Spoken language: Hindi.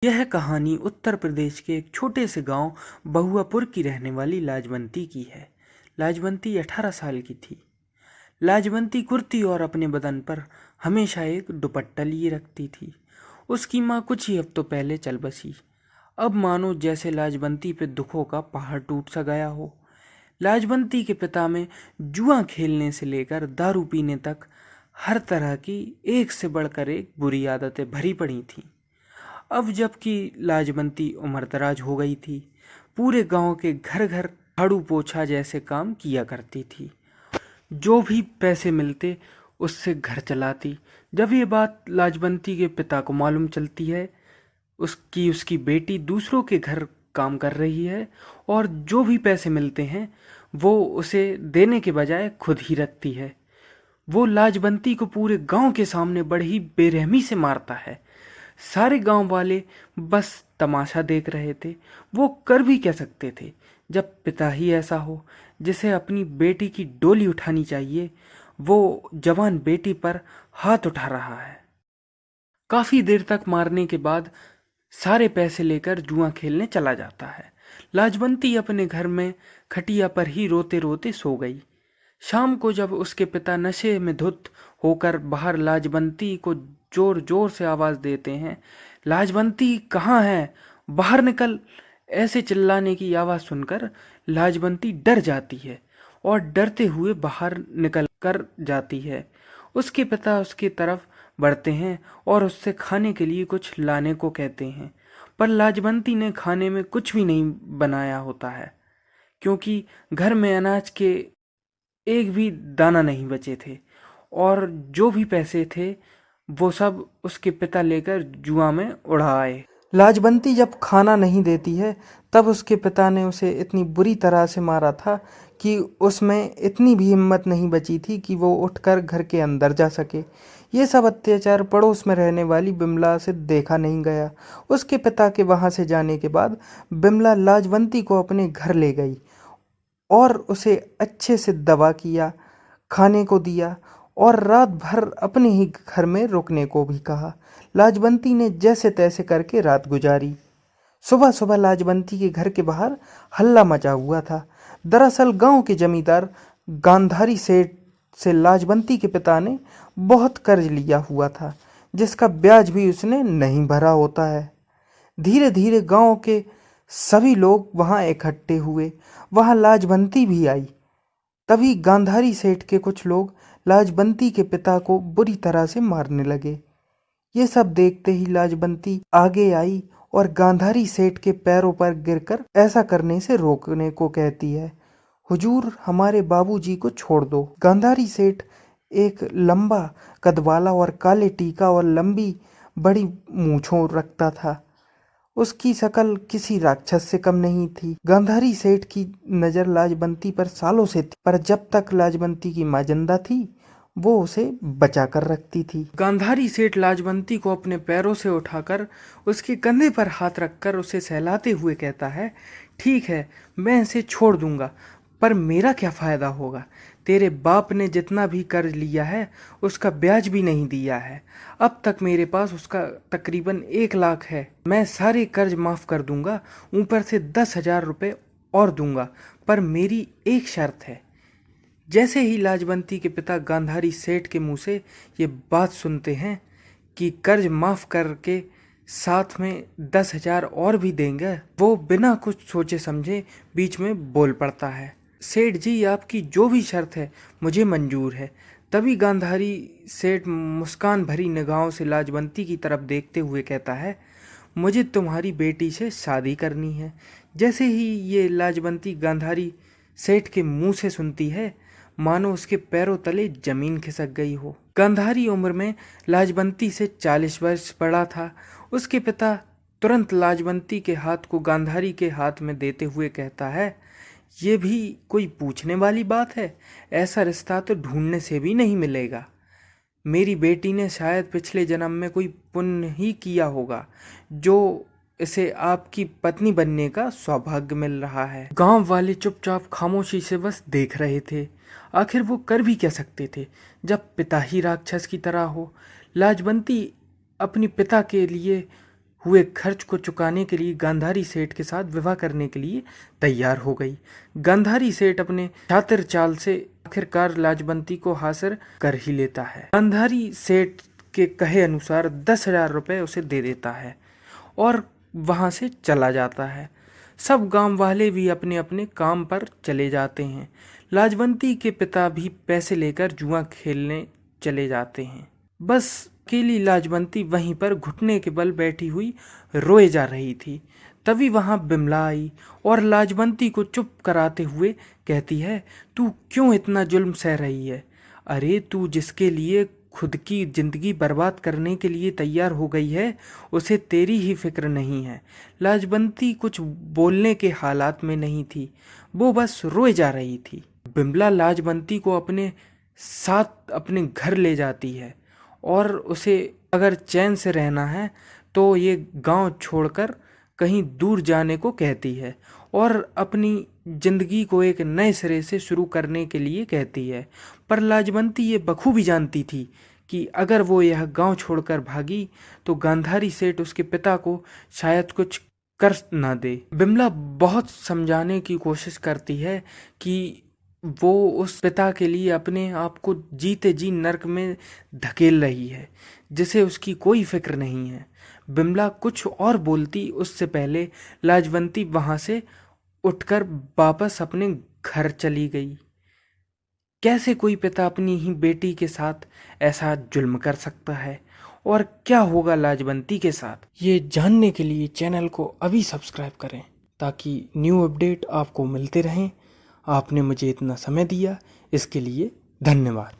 यह कहानी उत्तर प्रदेश के एक छोटे से गांव बहुआपुर की रहने वाली लाजवंती की है। लाजवंती 18 साल की थी। लाजवंती कुर्ती और अपने बदन पर हमेशा एक दुपट्टा लिए रखती थी। उसकी माँ कुछ ही हफ्तों पहले चल बसी। अब मानो जैसे लाजवंती पे दुखों का पहाड़ टूट सा गया हो। लाजवंती के पिता में जुआ खेलने से लेकर दारू पीने तक हर तरह की एक से बढ़कर एक बुरी आदतें भरी पड़ी थीं। अब जबकि लाजवंती उम्रदराज हो गई थी, पूरे गांव के घर घर झाड़ू पोछा जैसे काम किया करती थी। जो भी पैसे मिलते उससे घर चलाती। जब ये बात लाजवंती के पिता को मालूम चलती है उसकी उसकी बेटी दूसरों के घर काम कर रही है और जो भी पैसे मिलते हैं वो उसे देने के बजाय खुद ही रखती है, वो लाजवंती को पूरे गांव के सामने बड़ी बेरहमी से मारता है। सारे गांव वाले बस तमाशा देख रहे थे। वो कर भी क्या सकते थे जब पिता ही ऐसा हो। जिसे अपनी बेटी की डोली उठानी चाहिए वो जवान बेटी पर हाथ उठा रहा है। काफी देर तक मारने के बाद सारे पैसे लेकर जुआ खेलने चला जाता है। लाजवंती अपने घर में खटिया पर ही रोते रोते सो गई। शाम को जब उसके पिता नशे में धुत होकर बाहर लाजवंती को जोर जोर से आवाज देते हैं, लाजवंती कहाँ है, बाहर निकल। ऐसे चिल्लाने की आवाज सुनकर लाजवंती डर जाती है और डरते हुए बाहर निकल कर जाती है। उसके पिता उसकी तरफ बढ़ते हैं और उससे खाने के लिए कुछ लाने को कहते हैं, पर लाजवंती ने खाने में कुछ भी नहीं बनाया होता है, क्योंकि घर में अनाज के एक भी दाना नहीं बचे थे और जो भी पैसे थे वो सब उसके पिता लेकर जुआ में उड़ा आए। लाजवंती जब खाना नहीं देती है तब उसके पिता ने उसे इतनी बुरी तरह से मारा था कि उसमें इतनी भी हिम्मत नहीं बची थी कि वो उठकर घर के अंदर जा सके। ये सब अत्याचार पड़ोस में रहने वाली बिमला से देखा नहीं गया। उसके पिता के वहां से जाने के बाद बिमला लाजवंती को अपने घर ले गई और उसे अच्छे से दवा किया, खाने को दिया और रात भर अपने ही घर में रुकने को भी कहा। लाजवंती ने जैसे तैसे करके रात गुजारी। सुबह सुबह लाजवंती के घर के बाहर हल्ला मचा हुआ था। दरअसल गांव के जमींदार गांधारी सेठ से लाजवंती के पिता ने बहुत कर्ज लिया हुआ था, जिसका ब्याज भी उसने नहीं भरा होता है। धीरे धीरे गांव के सभी लोग वहां इकट्ठे हुए। वहां लाजवंती भी आई। तभी गांधारी सेठ के कुछ लोग लाजवंती के पिता को बुरी तरह से मारने लगे। ये सब देखते ही लाजवंती आगे आई और गांधारी सेठ के पैरों पर गिरकर ऐसा करने से रोकने को कहती है। हुजूर, हमारे बाबूजी को छोड़ दो। गांधारी सेठ एक लंबा कद वाला और काले टीका और लंबी बड़ी मूछों रखता था। उसकी शकल किसी राक्षस से कम नहीं थी। गांधारी सेठ की नजर लाजवंती पर सालों से थी, पर जब तक लाजवंती की मां जिंदा थी वो उसे बचा कर रखती थी। गांधारी सेठ लाजवंती को अपने पैरों से उठाकर उसके कंधे पर हाथ रखकर उसे सहलाते हुए कहता है, ठीक है, मैं इसे छोड़ दूंगा, पर मेरा क्या फायदा होगा। तेरे बाप ने जितना भी कर्ज लिया है उसका ब्याज भी नहीं दिया है। अब तक मेरे पास उसका तकरीबन 1 लाख है। मैं सारे कर्ज माफ कर दूंगा, ऊपर से 10,000 रुपये और दूंगा, पर मेरी एक शर्त है। जैसे ही लाजवंती के पिता गांधारी सेठ के मुंह से ये बात सुनते हैं कि कर्ज माफ करके साथ में 10,000 और भी देंगे, वो बिना कुछ सोचे समझे बीच में बोल पड़ता है, सेठ जी आपकी जो भी शर्त है मुझे मंजूर है। तभी गांधारी सेठ मुस्कान भरी निगाहों से लाजवंती की तरफ देखते हुए कहता है, मुझे तुम्हारी बेटी से शादी करनी है। जैसे ही ये लाजवंती गांधारी सेठ के मुंह से सुनती है मानो उसके पैरों तले जमीन खिसक गई हो। गांधारी उम्र में लाजवंती से 40 वर्ष बड़ा था। उसके पिता तुरंत लाजवंती के हाथ को गांधारी के हाथ में देते हुए कहता है, ये भी कोई पूछने वाली बात है, ऐसा रिश्ता तो ढूंढने से भी नहीं मिलेगा। मेरी बेटी ने शायद पिछले जन्म में कोई पुण्य ही किया होगा जो इसे आपकी पत्नी बनने का सौभाग्य मिल रहा है। गांव वाले चुपचाप खामोशी से बस देख रहे थे। आखिर वो कर भी क्या सकते थे जब पिता ही राक्षस की तरह हो। लाजवंती अपनी पिता के लिए हुए खर्च को चुकाने के लिए गांधारी सेठ के साथ विवाह करने के लिए तैयार हो गई। गांधारी सेठ अपने शातिर चाल से आखिरकार लाजवंती को हासिल कर ही लेता है। गांधारी सेठ के कहे अनुसार 10,000 रुपये उसे दे देता है और वहाँ से चला जाता है। सब गांव वाले भी अपने अपने काम पर चले जाते हैं। लाजवंती के पिता भी पैसे लेकर जुआ खेलने चले जाते हैं। बस अकेली लाजवंती वहीं पर घुटने के बल बैठी हुई रोए जा रही थी। तभी वहां बिमला आई और लाजवंती को चुप कराते हुए कहती है, तू क्यों इतना जुल्म सह रही है? अरे तू जिसके लिए खुद की जिंदगी बर्बाद करने के लिए तैयार हो गई है, उसे तेरी ही फिक्र नहीं है। लाजवंती कुछ बोलने के हालात में नहीं थी, वो बस रोए जा रही थी। बिमला लाजवंती को अपने साथ अपने घर ले जाती है और उसे अगर चैन से रहना है तो ये गांव छोड़कर कहीं दूर जाने को कहती है और अपनी जिंदगी को एक नए सिरे से शुरू करने के लिए कहती है। पर लाजवंती ये बखूबी जानती थी कि अगर वो यह गांव छोड़कर भागी तो गांधारी सेठ उसके पिता को शायद कुछ कर ना दे। बिमला बहुत समझाने की कोशिश करती है कि वो उस पिता के लिए अपने आप को जीते जी नर्क में धकेल रही है, जिसे उसकी कोई फिक्र नहीं है। बिमला कुछ और बोलती उससे पहले लाजवंती वहां से उठकर वापस अपने घर चली गई। कैसे कोई पिता अपनी ही बेटी के साथ ऐसा जुल्म कर सकता है और क्या होगा लाजवंती के साथ, ये जानने के लिए चैनल को अभी सब्सक्राइब करें ताकि न्यू अपडेट आपको मिलते रहें। आपने मुझे इतना समय दिया, इसके लिए धन्यवाद।